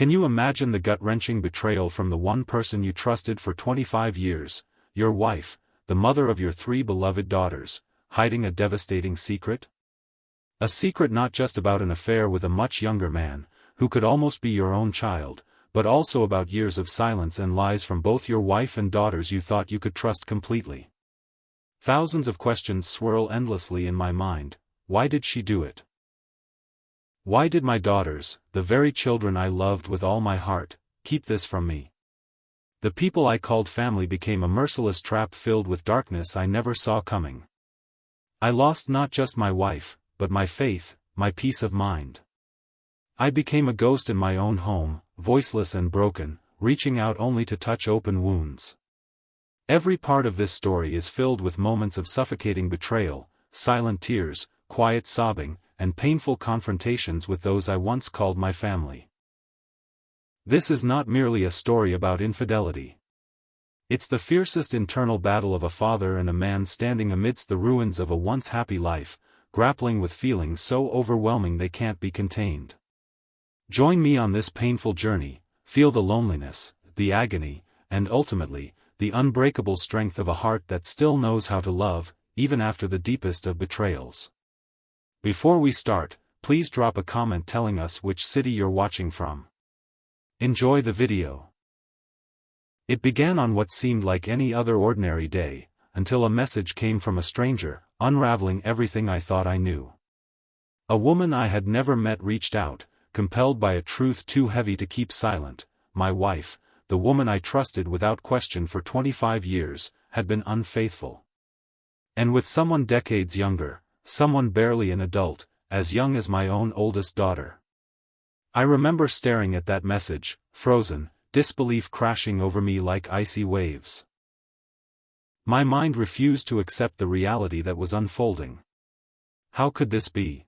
Can you imagine the gut-wrenching betrayal from the one person you trusted for 25 years, your wife, the mother of your 3 beloved daughters, hiding a devastating secret? A secret not just about an affair with a much younger man, who could almost be your own child, but also about years of silence and lies from both your wife and daughters you thought you could trust completely. Thousands of questions swirl endlessly in my mind. Why did she do it? Why did my daughters, the very children I loved with all my heart, keep this from me? The people I called family became a merciless trap filled with darkness I never saw coming. I lost not just my wife, but my faith, my peace of mind. I became a ghost in my own home, voiceless and broken, reaching out only to touch open wounds. Every part of this story is filled with moments of suffocating betrayal, silent tears, quiet sobbing, and painful confrontations with those I once called my family. This is not merely a story about infidelity. It's the fiercest internal battle of a father and a man standing amidst the ruins of a once happy life, grappling with feelings so overwhelming they can't be contained. Join me on this painful journey, feel the loneliness, the agony, and ultimately, the unbreakable strength of a heart that still knows how to love, even after the deepest of betrayals. Before we start, please drop a comment telling us which city you're watching from. Enjoy the video. It began on what seemed like any other ordinary day, until a message came from a stranger, unraveling everything I thought I knew. A woman I had never met reached out, compelled by a truth too heavy to keep silent. My wife, the woman I trusted without question for 25 years, had been unfaithful. And with someone decades younger, someone barely an adult, as young as my own oldest daughter. I remember staring at that message, frozen, disbelief crashing over me like icy waves. My mind refused to accept the reality that was unfolding. How could this be?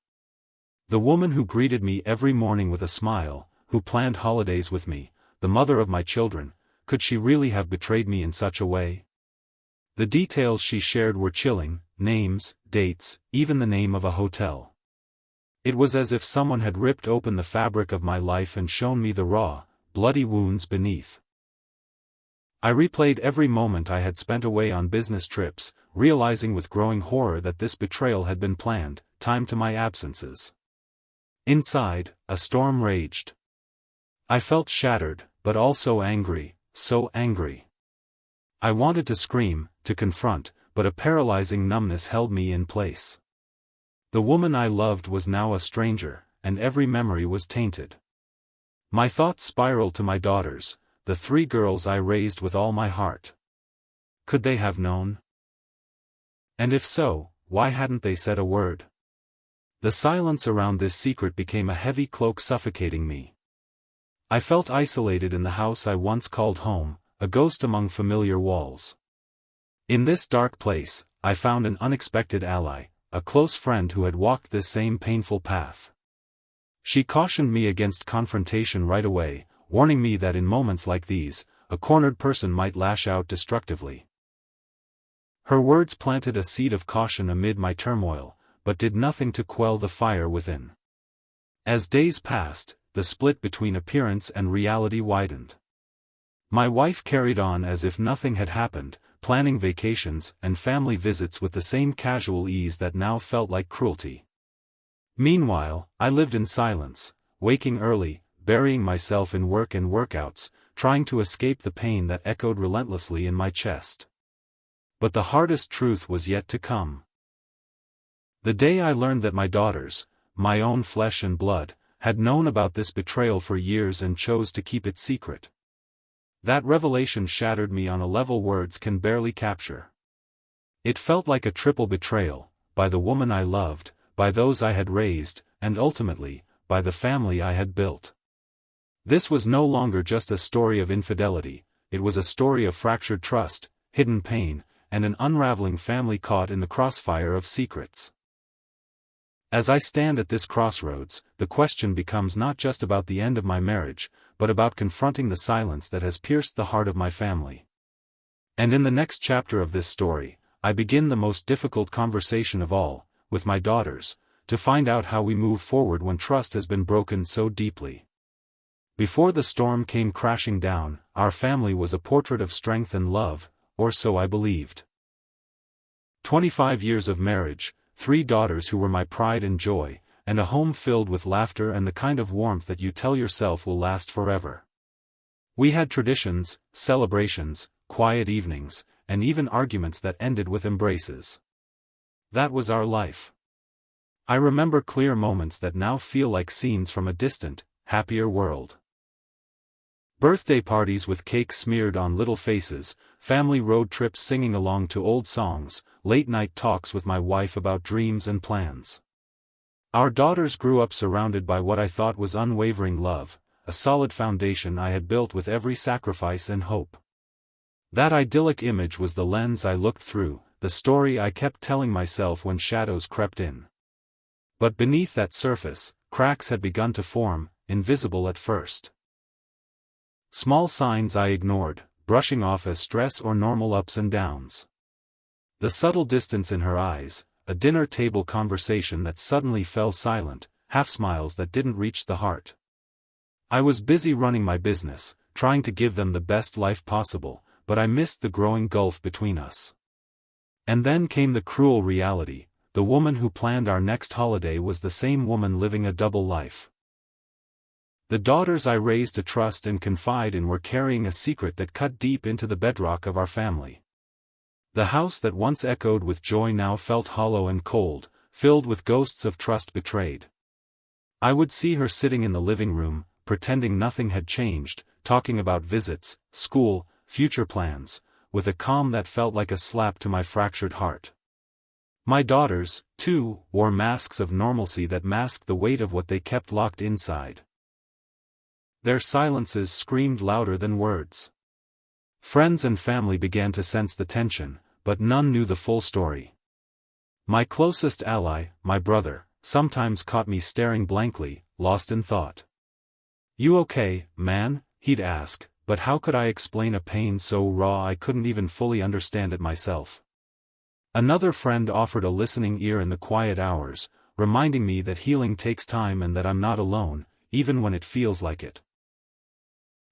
The woman who greeted me every morning with a smile, who planned holidays with me, the mother of my children, could she really have betrayed me in such a way? The details she shared were chilling: names, dates, even the name of a hotel. It was as if someone had ripped open the fabric of my life and shown me the raw, bloody wounds beneath. I replayed every moment I had spent away on business trips, realizing with growing horror that this betrayal had been planned, timed to my absences. Inside, a storm raged. I felt shattered, but also angry, so angry. I wanted to scream, to confront, but a paralyzing numbness held me in place. The woman I loved was now a stranger, and every memory was tainted. My thoughts spiraled to my daughters, the 3 girls I raised with all my heart. Could they have known? And if so, why hadn't they said a word? The silence around this secret became a heavy cloak suffocating me. I felt isolated in the house I once called home, a ghost among familiar walls. In this dark place, I found an unexpected ally, a close friend who had walked this same painful path. She cautioned me against confrontation right away, warning me that in moments like these, a cornered person might lash out destructively. Her words planted a seed of caution amid my turmoil, but did nothing to quell the fire within. As days passed, the split between appearance and reality widened. My wife carried on as if nothing had happened, planning vacations and family visits with the same casual ease that now felt like cruelty. Meanwhile, I lived in silence, waking early, burying myself in work and workouts, trying to escape the pain that echoed relentlessly in my chest. But the hardest truth was yet to come. The day I learned that my daughters, my own flesh and blood, had known about this betrayal for years and chose to keep it secret. That revelation shattered me on a level words can barely capture. It felt like a triple betrayal, by the woman I loved, by those I had raised, and ultimately, by the family I had built. This was no longer just a story of infidelity, it was a story of fractured trust, hidden pain, and an unraveling family caught in the crossfire of secrets. As I stand at this crossroads, the question becomes not just about the end of my marriage, but about confronting the silence that has pierced the heart of my family. And in the next chapter of this story, I begin the most difficult conversation of all, with my daughters, to find out how we move forward when trust has been broken so deeply. Before the storm came crashing down, our family was a portrait of strength and love, or so I believed. 25 years of marriage, 3 daughters who were my pride and joy, and a home filled with laughter and the kind of warmth that you tell yourself will last forever. We had traditions, celebrations, quiet evenings, and even arguments that ended with embraces. That was our life. I remember clear moments that now feel like scenes from a distant, happier world. Birthday parties with cake smeared on little faces, family road trips singing along to old songs, late-night talks with my wife about dreams and plans. Our daughters grew up surrounded by what I thought was unwavering love, a solid foundation I had built with every sacrifice and hope. That idyllic image was the lens I looked through, the story I kept telling myself when shadows crept in. But beneath that surface, cracks had begun to form, invisible at first. Small signs I ignored, brushing off as stress or normal ups and downs. The subtle distance in her eyes, a dinner table conversation that suddenly fell silent, half-smiles that didn't reach the heart. I was busy running my business, trying to give them the best life possible, but I missed the growing gulf between us. And then came the cruel reality: the woman who planned our next holiday was the same woman living a double life. The daughters I raised to trust and confide in were carrying a secret that cut deep into the bedrock of our family. The house that once echoed with joy now felt hollow and cold, filled with ghosts of trust betrayed. I would see her sitting in the living room, pretending nothing had changed, talking about visits, school, future plans, with a calm that felt like a slap to my fractured heart. My daughters, too, wore masks of normalcy that masked the weight of what they kept locked inside. Their silences screamed louder than words. Friends and family began to sense the tension, but none knew the full story. My closest ally, my brother, sometimes caught me staring blankly, lost in thought. "You okay, man?" he'd ask, but how could I explain a pain so raw I couldn't even fully understand it myself? Another friend offered a listening ear in the quiet hours, reminding me that healing takes time and that I'm not alone, even when it feels like it.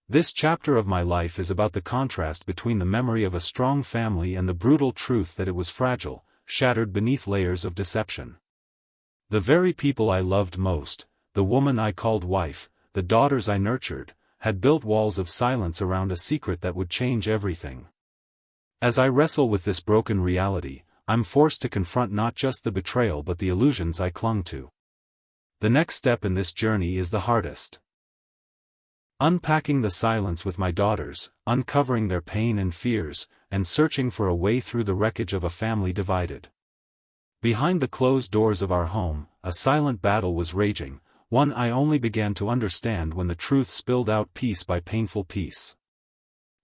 This chapter of my life is about the contrast between the memory of a strong family and the brutal truth that it was fragile, shattered beneath layers of deception. The very people I loved most, the woman I called wife, the daughters I nurtured, had built walls of silence around a secret that would change everything. As I wrestle with this broken reality, I'm forced to confront not just the betrayal but the illusions I clung to. The next step in this journey is the hardest. Unpacking the silence with my daughters, uncovering their pain and fears, and searching for a way through the wreckage of a family divided. Behind the closed doors of our home, a silent battle was raging, one I only began to understand when the truth spilled out piece by painful piece.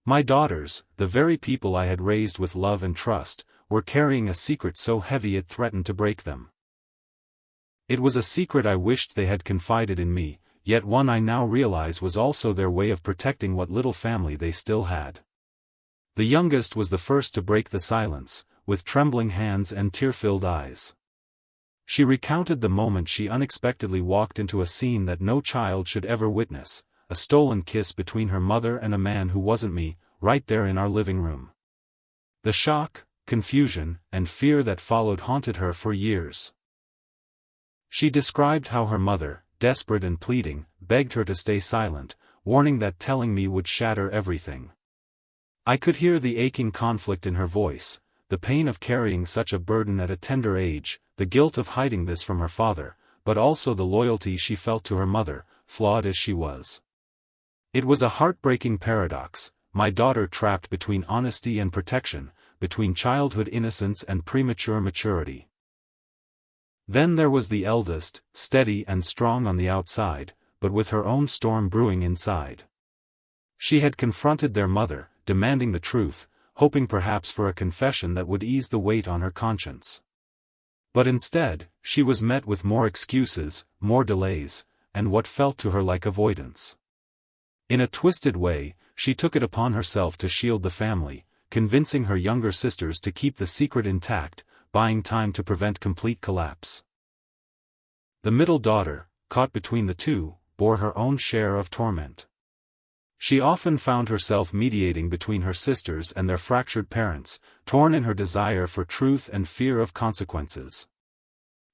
My daughters, the very people I had raised with love and trust, were carrying a secret so heavy it threatened to break them. It was a secret I wished they had confided in me, yet one I now realize was also their way of protecting what little family they still had. The youngest was the first to break the silence, with trembling hands and tear-filled eyes. She recounted the moment she unexpectedly walked into a scene that no child should ever witness, a stolen kiss between her mother and a man who wasn't me, right there in our living room. The shock, confusion, and fear that followed haunted her for years. She described how her mother, desperate and pleading, begged her to stay silent, warning that telling me would shatter everything. I could hear the aching conflict in her voice, the pain of carrying such a burden at a tender age, the guilt of hiding this from her father, but also the loyalty she felt to her mother, flawed as she was. It was a heartbreaking paradox, my daughter trapped between honesty and protection, between childhood innocence and premature maturity. Then there was the eldest, steady and strong on the outside, but with her own storm brewing inside. She had confronted their mother, demanding the truth, hoping perhaps for a confession that would ease the weight on her conscience. But instead, she was met with more excuses, more delays, and what felt to her like avoidance. In a twisted way, she took it upon herself to shield the family, convincing her younger sisters to keep the secret intact, buying time to prevent complete collapse. The middle daughter, caught between the two, bore her own share of torment. She often found herself mediating between her sisters and their fractured parents, torn in her desire for truth and fear of consequences.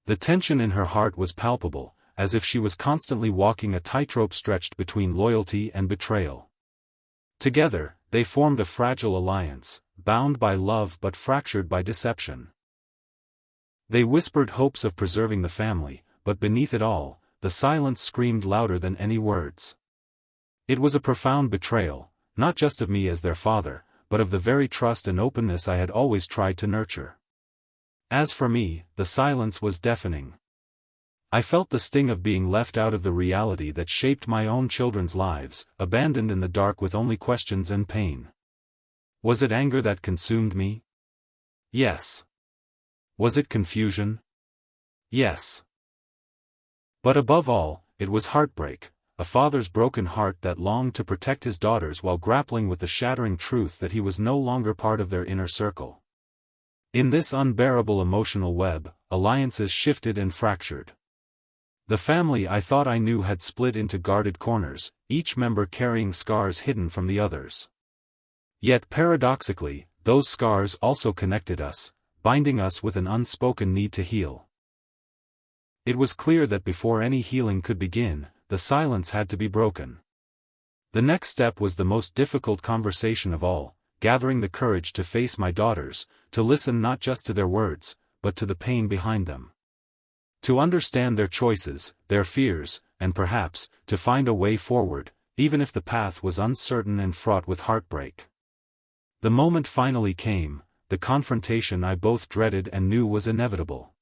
The tension in her heart was palpable, as if she was constantly walking a tightrope stretched between loyalty and betrayal. Together, they formed a fragile alliance, bound by love but fractured by deception. They whispered hopes of preserving the family, but beneath it all, the silence screamed louder than any words. It was a profound betrayal, not just of me as their father, but of the very trust and openness I had always tried to nurture. As for me, the silence was deafening. I felt the sting of being left out of the reality that shaped my own children's lives, abandoned in the dark with only questions and pain. Was it anger that consumed me? Yes. Was it confusion? Yes. But above all, it was heartbreak, a father's broken heart that longed to protect his daughters while grappling with the shattering truth that he was no longer part of their inner circle. In this unbearable emotional web, alliances shifted and fractured. The family I thought I knew had split into guarded corners, each member carrying scars hidden from the others. Yet paradoxically, those scars also connected us, binding us with an unspoken need to heal. It was clear that before any healing could begin, the silence had to be broken. The next step was the most difficult conversation of all, gathering the courage to face my daughters, to listen not just to their words, but to the pain behind them. To understand their choices, their fears, and perhaps, to find a way forward, even if the path was uncertain and fraught with heartbreak. The moment finally came, the confrontation I both dreaded and knew was inevitable.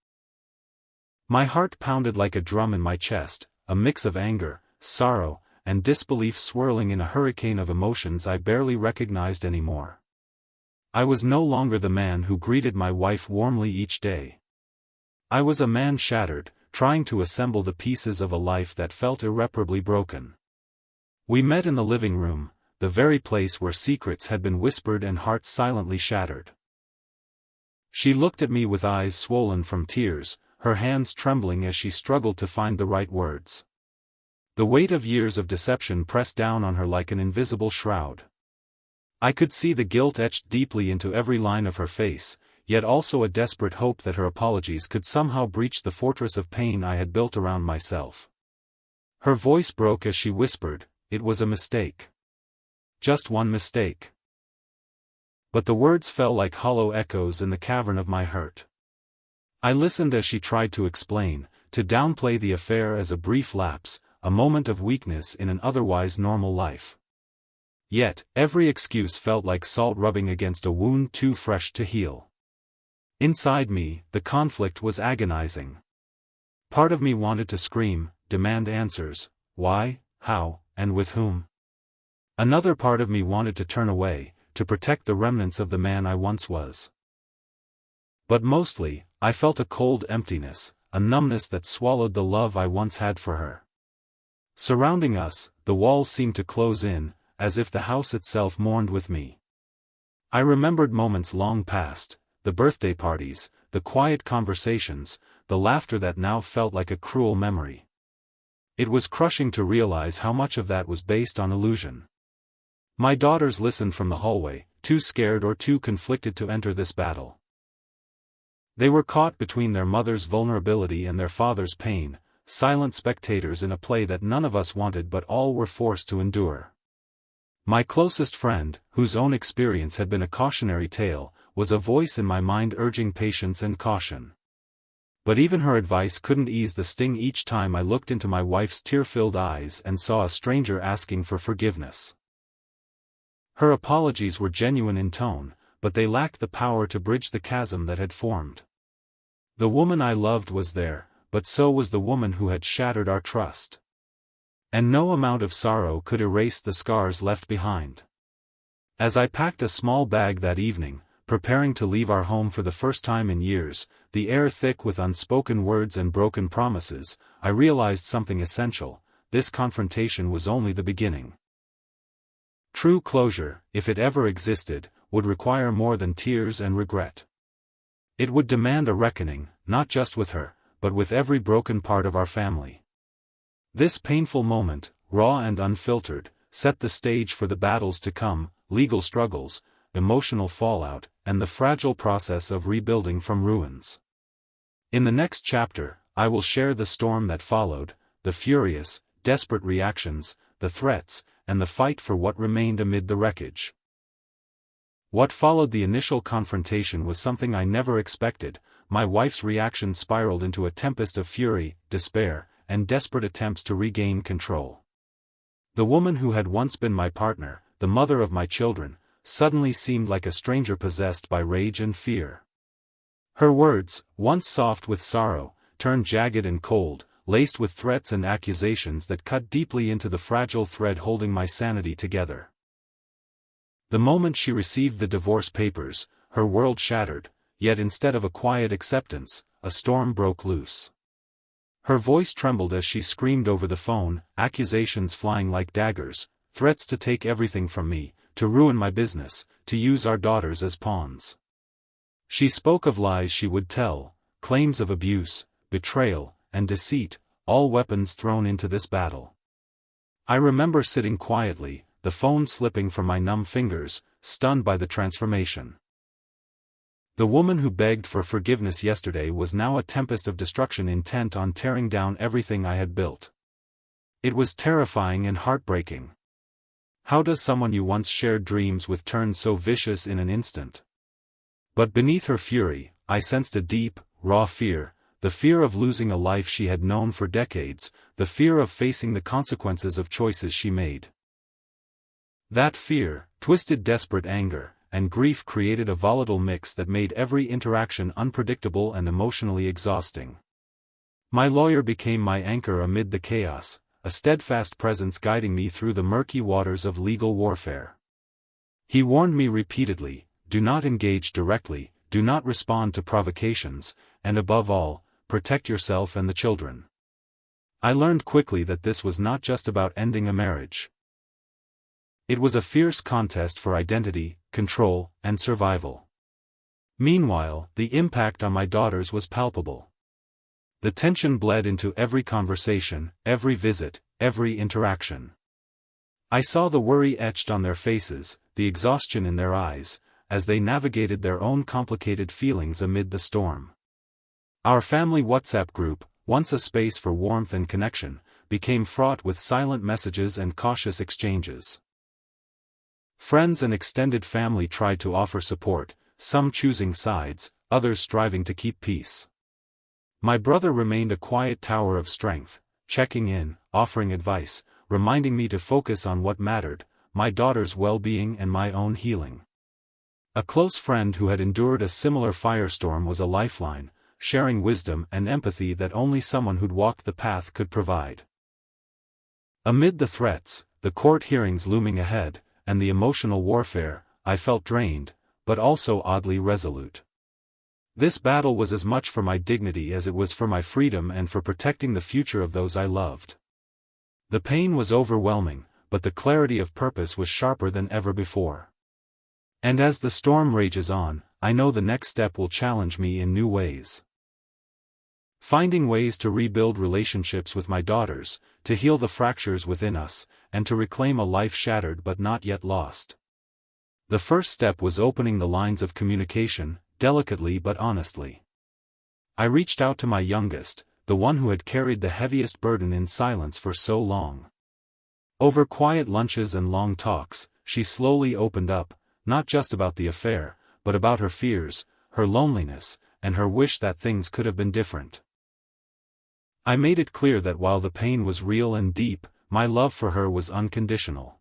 My heart pounded like a drum in my chest, a mix of anger, sorrow, and disbelief swirling in a hurricane of emotions I barely recognized anymore. I was no longer the man who greeted my wife warmly each day. I was a man shattered, trying to assemble the pieces of a life that felt irreparably broken. We met in the living room, the very place where secrets had been whispered and hearts silently shattered. She looked at me with eyes swollen from tears, her hands trembling as she struggled to find the right words. The weight of years of deception pressed down on her like an invisible shroud. I could see the guilt etched deeply into every line of her face, yet also a desperate hope that her apologies could somehow breach the fortress of pain I had built around myself. Her voice broke as she whispered, "It was a mistake. Just one mistake." But the words fell like hollow echoes in the cavern of my hurt. I listened as she tried to explain, to downplay the affair as a brief lapse, a moment of weakness in an otherwise normal life. Yet, every excuse felt like salt rubbing against a wound too fresh to heal. Inside me, the conflict was agonizing. Part of me wanted to scream, demand answers: why, how, and with whom? Another part of me wanted to turn away, to protect the remnants of the man I once was. But mostly, I felt a cold emptiness, a numbness that swallowed the love I once had for her. Surrounding us, the walls seemed to close in, as if the house itself mourned with me. I remembered moments long past, the birthday parties, the quiet conversations, the laughter that now felt like a cruel memory. It was crushing to realize how much of that was based on illusion. My daughters listened from the hallway, too scared or too conflicted to enter this battle. They were caught between their mother's vulnerability and their father's pain, silent spectators in a play that none of us wanted but all were forced to endure. My closest friend, whose own experience had been a cautionary tale, was a voice in my mind urging patience and caution. But even her advice couldn't ease the sting each time I looked into my wife's tear-filled eyes and saw a stranger asking for forgiveness. Her apologies were genuine in tone, but they lacked the power to bridge the chasm that had formed. The woman I loved was there, but so was the woman who had shattered our trust. And no amount of sorrow could erase the scars left behind. As I packed a small bag that evening, preparing to leave our home for the first time in years, the air thick with unspoken words and broken promises, I realized something essential: this confrontation was only the beginning. True closure, if it ever existed, would require more than tears and regret. It would demand a reckoning, not just with her, but with every broken part of our family. This painful moment, raw and unfiltered, set the stage for the battles to come, legal struggles, emotional fallout, and the fragile process of rebuilding from ruins. In the next chapter, I will share the storm that followed, the furious, desperate reactions, the threats, and the fight for what remained amid the wreckage. What followed the initial confrontation was something I never expected. My wife's reaction spiraled into a tempest of fury, despair, and desperate attempts to regain control. The woman who had once been my partner, the mother of my children, suddenly seemed like a stranger possessed by rage and fear. Her words, once soft with sorrow, turned jagged and cold, laced with threats and accusations that cut deeply into the fragile thread holding my sanity together. The moment she received the divorce papers, her world shattered, yet instead of a quiet acceptance, a storm broke loose. Her voice trembled as she screamed over the phone, accusations flying like daggers, threats to take everything from me, to ruin my business, to use our daughters as pawns. She spoke of lies she would tell, claims of abuse, betrayal, and deceit, all weapons thrown into this battle. I remember sitting quietly, the phone slipping from my numb fingers, stunned by the transformation. The woman who begged for forgiveness yesterday was now a tempest of destruction intent on tearing down everything I had built. It was terrifying and heartbreaking. How does someone you once shared dreams with turn so vicious in an instant? But beneath her fury, I sensed a deep, raw fear, the fear of losing a life she had known for decades, the fear of facing the consequences of choices she made. That fear, twisted desperate anger, and grief created a volatile mix that made every interaction unpredictable and emotionally exhausting. My lawyer became my anchor amid the chaos, a steadfast presence guiding me through the murky waters of legal warfare. He warned me repeatedly, do not engage directly, do not respond to provocations, and above all, protect yourself and the children. I learned quickly that this was not just about ending a marriage. It was a fierce contest for identity, control, and survival. Meanwhile, the impact on my daughters was palpable. The tension bled into every conversation, every visit, every interaction. I saw the worry etched on their faces, the exhaustion in their eyes, as they navigated their own complicated feelings amid the storm. Our family WhatsApp group, once a space for warmth and connection, became fraught with silent messages and cautious exchanges. Friends and extended family tried to offer support, some choosing sides, others striving to keep peace. My brother remained a quiet tower of strength, checking in, offering advice, reminding me to focus on what mattered, my daughter's well-being and my own healing. A close friend who had endured a similar firestorm was a lifeline, sharing wisdom and empathy that only someone who'd walked the path could provide. Amid the threats, the court hearings looming ahead, and the emotional warfare, I felt drained, but also oddly resolute. This battle was as much for my dignity as it was for my freedom and for protecting the future of those I loved. The pain was overwhelming, but the clarity of purpose was sharper than ever before. And as the storm rages on, I know the next step will challenge me in new ways. Finding ways to rebuild relationships with my daughters, to heal the fractures within us, and to reclaim a life shattered but not yet lost. The first step was opening the lines of communication, delicately but honestly. I reached out to my youngest, the one who had carried the heaviest burden in silence for so long. Over quiet lunches and long talks, she slowly opened up, not just about the affair, but about her fears, her loneliness, and her wish that things could have been different. I made it clear that while the pain was real and deep, my love for her was unconditional.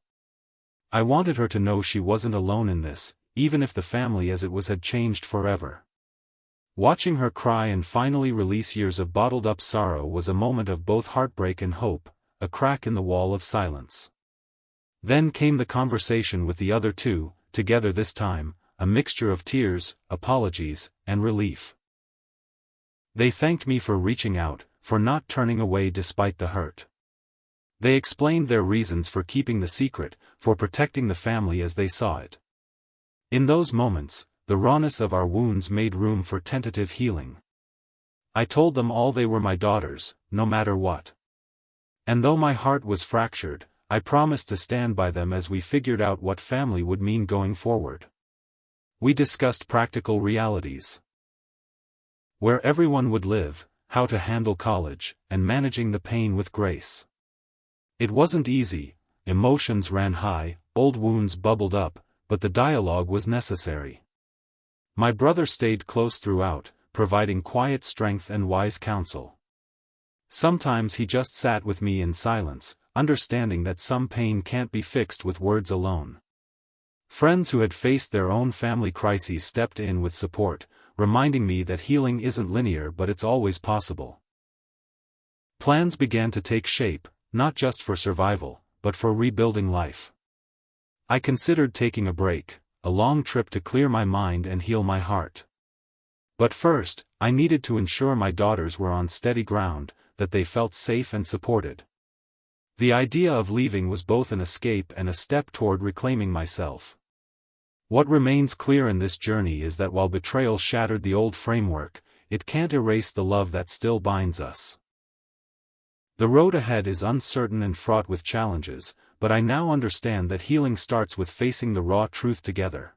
I wanted her to know she wasn't alone in this, even if the family as it was had changed forever. Watching her cry and finally release years of bottled-up sorrow was a moment of both heartbreak and hope, a crack in the wall of silence. Then came the conversation with the other two, together this time, a mixture of tears, apologies, and relief. They thanked me for reaching out, for not turning away despite the hurt. They explained their reasons for keeping the secret, for protecting the family as they saw it. In those moments, the rawness of our wounds made room for tentative healing. I told them all they were my daughters, no matter what. And though my heart was fractured, I promised to stand by them as we figured out what family would mean going forward. We discussed practical realities. Where everyone would live, how to handle college, and managing the pain with grace. It wasn't easy, emotions ran high, old wounds bubbled up, but the dialogue was necessary. My brother stayed close throughout, providing quiet strength and wise counsel. Sometimes he just sat with me in silence, understanding that some pain can't be fixed with words alone. Friends who had faced their own family crises stepped in with support, reminding me that healing isn't linear but it's always possible. Plans began to take shape, not just for survival, but for rebuilding life. I considered taking a break, a long trip to clear my mind and heal my heart. But first, I needed to ensure my daughters were on steady ground, that they felt safe and supported. The idea of leaving was both an escape and a step toward reclaiming myself. What remains clear in this journey is that while betrayal shattered the old framework, it can't erase the love that still binds us. The road ahead is uncertain and fraught with challenges, but I now understand that healing starts with facing the raw truth together.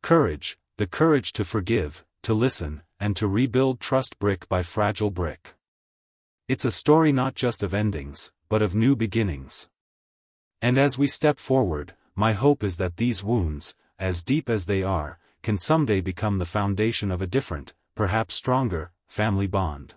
Courage, the courage to forgive, to listen, and to rebuild trust brick by fragile brick. It's a story not just of endings, but of new beginnings. And as we step forward, my hope is that these wounds, as deep as they are, can someday become the foundation of a different, perhaps stronger, family bond.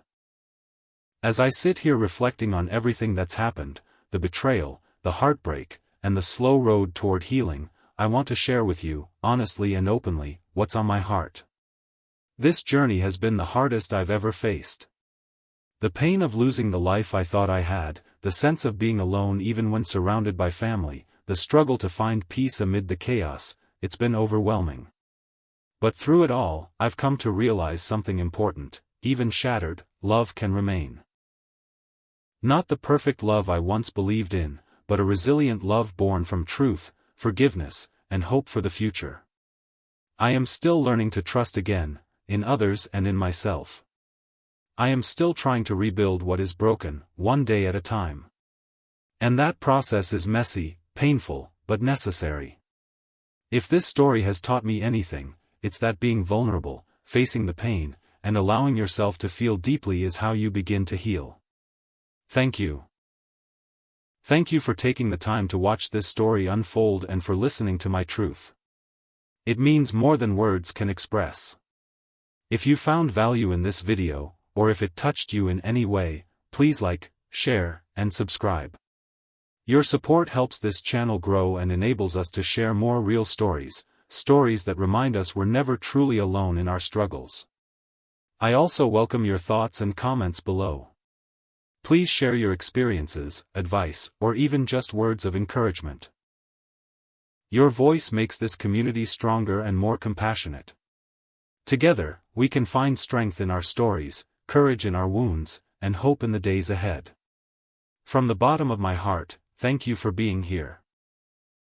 As I sit here reflecting on everything that's happened, the betrayal, the heartbreak, and the slow road toward healing, I want to share with you, honestly and openly, what's on my heart. This journey has been the hardest I've ever faced. The pain of losing the life I thought I had, the sense of being alone even when surrounded by family, the struggle to find peace amid the chaos, it's been overwhelming. But through it all, I've come to realize something important: even shattered, love can remain. Not the perfect love I once believed in, but a resilient love born from truth, forgiveness, and hope for the future. I am still learning to trust again, in others and in myself. I am still trying to rebuild what is broken, one day at a time. And that process is messy, painful, but necessary. If this story has taught me anything, it's that being vulnerable, facing the pain, and allowing yourself to feel deeply is how you begin to heal. Thank you. Thank you for taking the time to watch this story unfold and for listening to my truth. It means more than words can express. If you found value in this video, or if it touched you in any way, please like, share, and subscribe. Your support helps this channel grow and enables us to share more real stories, stories that remind us we're never truly alone in our struggles. I also welcome your thoughts and comments below. Please share your experiences, advice, or even just words of encouragement. Your voice makes this community stronger and more compassionate. Together, we can find strength in our stories, courage in our wounds, and hope in the days ahead. From the bottom of my heart, thank you for being here.